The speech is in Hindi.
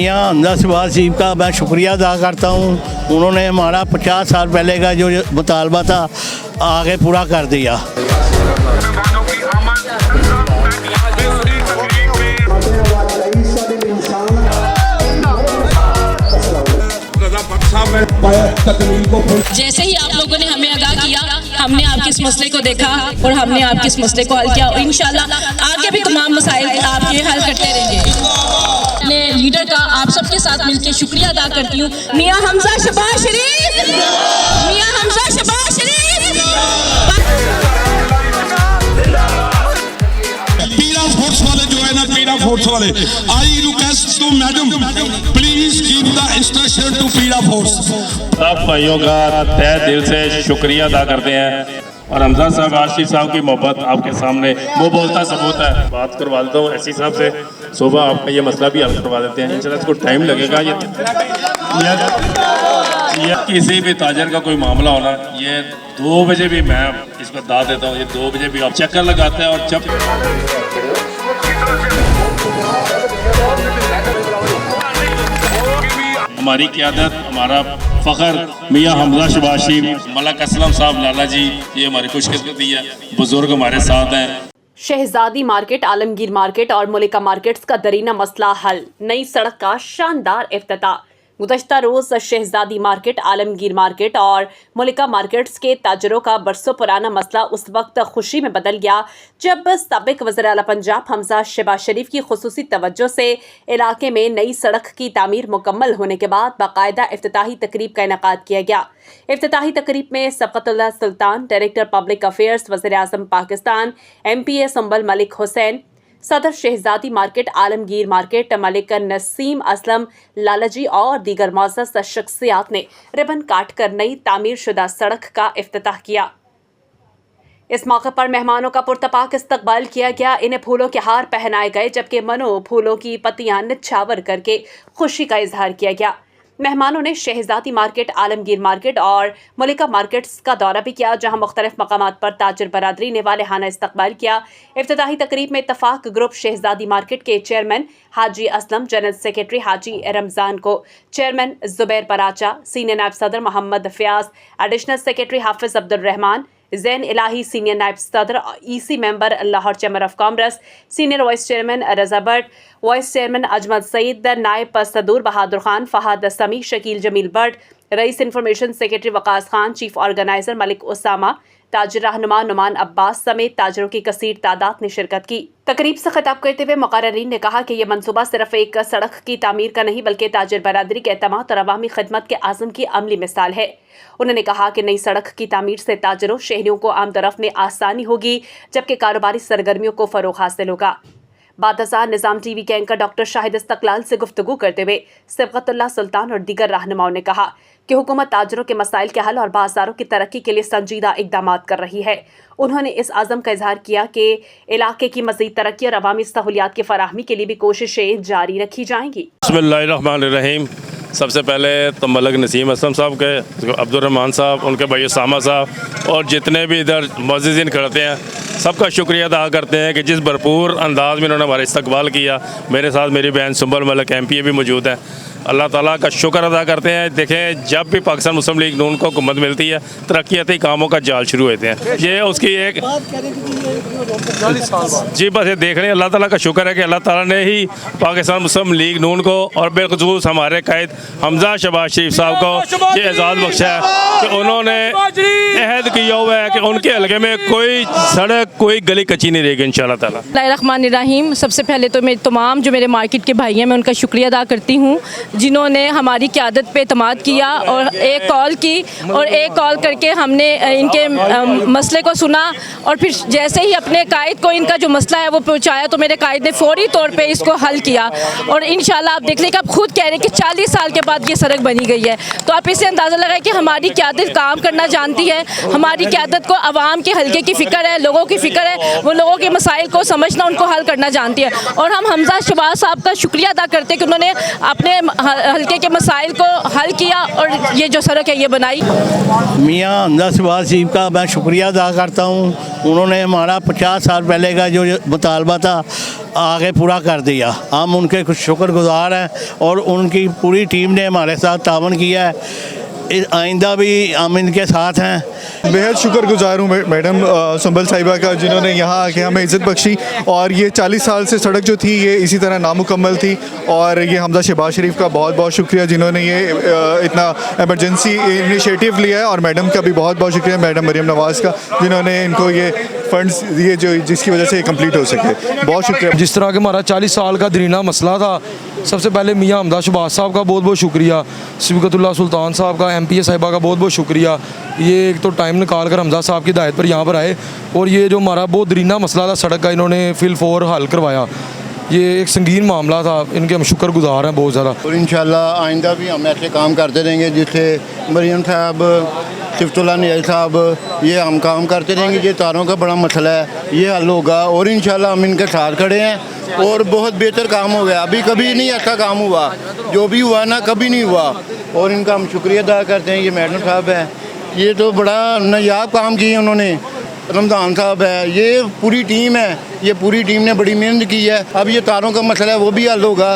मियाँ हमजा शहबाज शरीफ का मैं शुक्रिया अदा करता हूँ। उन्होंने हमारा 50 साल पहले का जो मुतालबा था आगे पूरा कर दिया। जैसे ही आप लोगों ने हमें आगाह किया, हमने आपके इस मसले को देखा और हमने आपके इस मसले को हल किया और इंशाल्लाह आगे भी तमाम मसाइल आपके हल करते रहेंगे। अपने लीडर का आप सबके साथ मिलकर शुक्रिया अदा करती हूँ। मियाँ हमजा शहबाज शरीफ, मियाँ हमजा शहबाज शरीफ। पीरा फोर्स वाले जो है ना, पीरा फोर्स वाले, I request to madam please give the instruction to पीरा फोर्स। सब भाइयों का तहे दिल से शुक्रिया अदा करते हैं और हमजा साहब आशिफ साहब की मोहब्बत आपके सामने वो बोलता सबूत है। बात करवा देता हूँ ऐसी साहब से, सुबह आपका ये मसला भी हल करवा देते हैं इंशाल्लाह। इसको टाइम लगेगा। ये किसी भी ताजर का कोई मामला होना, ये 2 बजे भी मैं इसको बता देता हूँ, ये 2 बजे भी आप चक्कर लगाते हैं और जब हमारी क़यादत, हमारा फ़ख्र मियाँ हमजा शहबाज शरीफ, मलक असलम साहब लाला जी, ये हमारी खुशकिस्मती है, बुजुर्ग हमारे साथ हैं। शहजादी मार्केट, आलमगीर मार्केट और मलिका मार्केट्स का दरीना मसला हल। नई सड़क का शानदार इफ्तिताह। गुज़श्ता रोज़ शहजादी मार्केट, आलमगीर मार्केट और मलिका मार्केट्स के ताजरों का बरसों पुराना मसला उस वक्त खुशी में बदल गया जब साबिक वज़ीर आला पंजाब हमजा शहबाज शरीफ की खुसूसी तवज्जो से इलाके में नई सड़क की तामीर मुकम्मल होने के बाद बाकायदा इफ्तिताही तकरीब का इनेकाद किया गया। इफ्तिताही तकरीब में सबकतुल्लाह सुल्तान, डायरेक्टर पब्लिक अफेयर्स, वज़ीर आज़म पाकिस्तान, MPA संबल मलिक हुसैन, सदर शहजादी मार्केट, आलमगीर मार्केट मलिक नसीम असलम लालाजी और दीगर मौज़ज़ शख्सियात ने रिबन काट कर नई तामीर शुदा सड़क का इफ्तिताह किया। इस मौके पर मेहमानों का पुरतपाक इस्तकबाल किया गया। इन्हें फूलों के हार पहनाए गए जबकि मनो फूलों की पत्तियां निछावर करके खुशी का इजहार किया गया। मेहमानों ने शहजादी मार्केट, आलमगीर मार्केट और मलिका मार्केट्स का दौरा भी किया जहां मुख्तलिफ मकामात पर ताजर बरादरी ने वालेहाना इस्तकबाल किया। इफ्तिताही तकरीब में इत्तफाक ग्रुप शहजादी मार्केट के chairman Haji Aslam, general secretary Haji Ramzan को, चेयरमैन जुबैर पराचा, सीनियर नायब सदर Mohammad Fayaz, additional secretary Hafiz Abdul Rahman, Zain Ilahi senior नायब सदर, EC member Lahore chamber of commerce, senior vice chairman Raza Bhatt, vice chairman Ajmal Saeed, नायब सदूर Bahadur Khan, Fahad Sami, Shakeel Jameel Bhatt, Raees information secretary Waqas Khan, chief organiser Malik Usama, ताजर रहनुमा नुमान अब्बास समेत ताजरों की कसीर तादाद ने शिरकत की। तकरीब से खिताब करते हुए मुक़र्रिरीन ने कहा कि यह मनसूबा सिर्फ एक सड़क की तामीर का नहीं बल्कि ताजर बरादरी के एतमाद और अवामी खिदमत के आज़म की अमली मिसाल है। उन्होंने कहा कि नई सड़क की तामीर से ताजरों, शहरियों को आमदरफ्त में आसानी होगी जबकि कारोबारी सरगर्मियों को फ़रोग़ हासिल होगा। बादशाह निज़ाम TV के एंकर डॉक्टर शाहिद इस्तकलाल से गुफ्तगू करते हुए सबकतुल्लाह सुल्तान और दीगर रहनुमाओं ने कहा कि हुकूमत ताजरों के मसाइल के हल और बाज़ारों की तरक्की के लिए संजीदा इक़दाम कर रही है। उन्होंने इस आज़म का इजहार किया कि इलाके की मज़ीद तरक्की और अवामी सहूलियात की फराहमी के लिए भी कोशिशें जारी रखी जाएंगी। बिस्मिल्लाहिर्रहमानिर्रहीम। सबसे पहले तो मलक नसीम असलम साहब के, अब्दुल रहमान साहब, उनके भाई उसामा साहब और जितने भी इधर मुअज़्ज़िज़ीन खड़ते हैं सबका शुक्रिया अदा करते हैं कि जिस भरपूर अंदाज में उन्होंने हमारा इस्तकबाल किया। मेरे साथ मेरी बहन सुंबल मलिक MPA भी मौजूद है। अल्लाह ताला का शुक्र अदा करते हैं। देखें, जब भी पाकिस्तान मुस्लिम लीग नून को हुकूमत मिलती है तरक्याती कामों का जाल शुरू होते हैं। ये उसकी एक जी बस ये देख रहे हैं। अल्लाह ताला का शुक्र है कि अल्लाह ताला ने ही पाकिस्तान मुस्लिम लीग नून को और बेखुसूस हमारे कायद हमजा शहबाज शरीफ साहब को ये एजाज़ बख्शा है कि उन्होंने अहद किया हुआ है कि उनके हल्के में कोई सड़क, कोई गली कच्ची नहीं रहेगी इंशाअल्लाह ताला। बिस्मिल्लाहिर्रहमानिर्रहीम। सबसे पहले तो मैं तमाम जो मेरे मार्केट के भाई हैं मैं उनका शुक्रिया अदा करती हूँ जिन्होंने हमारी क़यादत पे एतमाद किया और एक कॉल की और एक कॉल करके हमने इनके मसले को सुना और फिर जैसे ही अपने कायद को इनका जो मसला है वो पहुँचाया तो मेरे कायद ने फ़ौरी तौर पे इसको हल किया और इंशाल्लाह आप देख लें कि आप खुद कह रहे हैं कि 40 साल के बाद ये सड़क बनी गई है। तो आप इससे अंदाज़ा लगाएं कि हमारी क़यादत काम करना जानती है। हमारी क़यादत को आवाम के हल्के की फ़िक्र है, लोगों की फ़िक्र है, वो लोगों के मसाइल को समझना, उनको हल करना जानती है। और हम हमजा शहबाज साहब का शुक्रिया अदा करते हैं कि उन्होंने अपने हल्के के मसाइल को हल किया और ये जो सड़क है ये बनाई। मियाँ हमजा शहबाज शरीफ का मैं शुक्रिया अदा करता हूँ। उन्होंने हमारा 50 साल पहले का जो मुतालबा था आगे पूरा कर दिया। हम उनके शुक्रगुजार हैं और उनकी पूरी टीम ने हमारे साथ तावन किया है। आइंदा भी हम इनके साथ हैं। बेहद शुक्रगुजार हूँ मैडम संभल साहिबा का, जिन्होंने यहाँ आके हमें इज़्ज़त बख्शी। और ये 40 साल से सड़क जो थी ये इसी तरह नामुकम्मल थी, और ये हमजा शहबाज शरीफ का बहुत बहुत शुक्रिया जिन्होंने ये इतना एमरजेंसी इनिशिएटिव लिया है, और मैडम का भी बहुत बहुत शुक्रिया, मैडम मरीम नवाज़ का, जिन्होंने इनको ये फंड्स दिए जो जिसकी वजह से ये कंप्लीट हो सके। बहुत शुक्रिया। जिस तरह के हमारा 40 साल का दरीना मसला था, सबसे पहले मियाँ हमदा शहबाज साहब का बहुत बहुत शुक्रिया, सिबकतुल्लाह सुल्तान साहब का, MPA साहिबा का बहुत बहुत शुक्रिया। ये एक तो टाइम निकाल कर हमदा साहब की हिदायत पर यहाँ पर आए, और ये जो हमारा बहुत दरीना मसला था सड़क का, इन्होंने फिल फोर हल करवाया। ये एक संगीन मामला था, इनके हम शुक्रगुजार हैं बहुत ज़्यादा। और इंशाल्लाह आइंदा भी हम ऐसे काम करते रहेंगे, जिससे मरीम साहब, सिफतुल्लाह नियाज़ साहब, ये हम काम करते रहेंगे। ये तारों का बड़ा मसला है, ये हल होगा, और इंशाल्लाह हम इनके साथ खड़े हैं, और बहुत बेहतर काम हो गया। अभी कभी नहीं ऐसा काम हुआ, जो भी हुआ ना कभी नहीं हुआ, और इनका हम शुक्रिया अदा करते हैं। ये मैडम साहब हैं, ये तो बड़ा नायाब काम किए उन्होंने। रमज़ान साहब है, ये पूरी टीम है, ये पूरी टीम ने बड़ी मेहनत की है। अब ये तारों का मसला है वो भी हल होगा।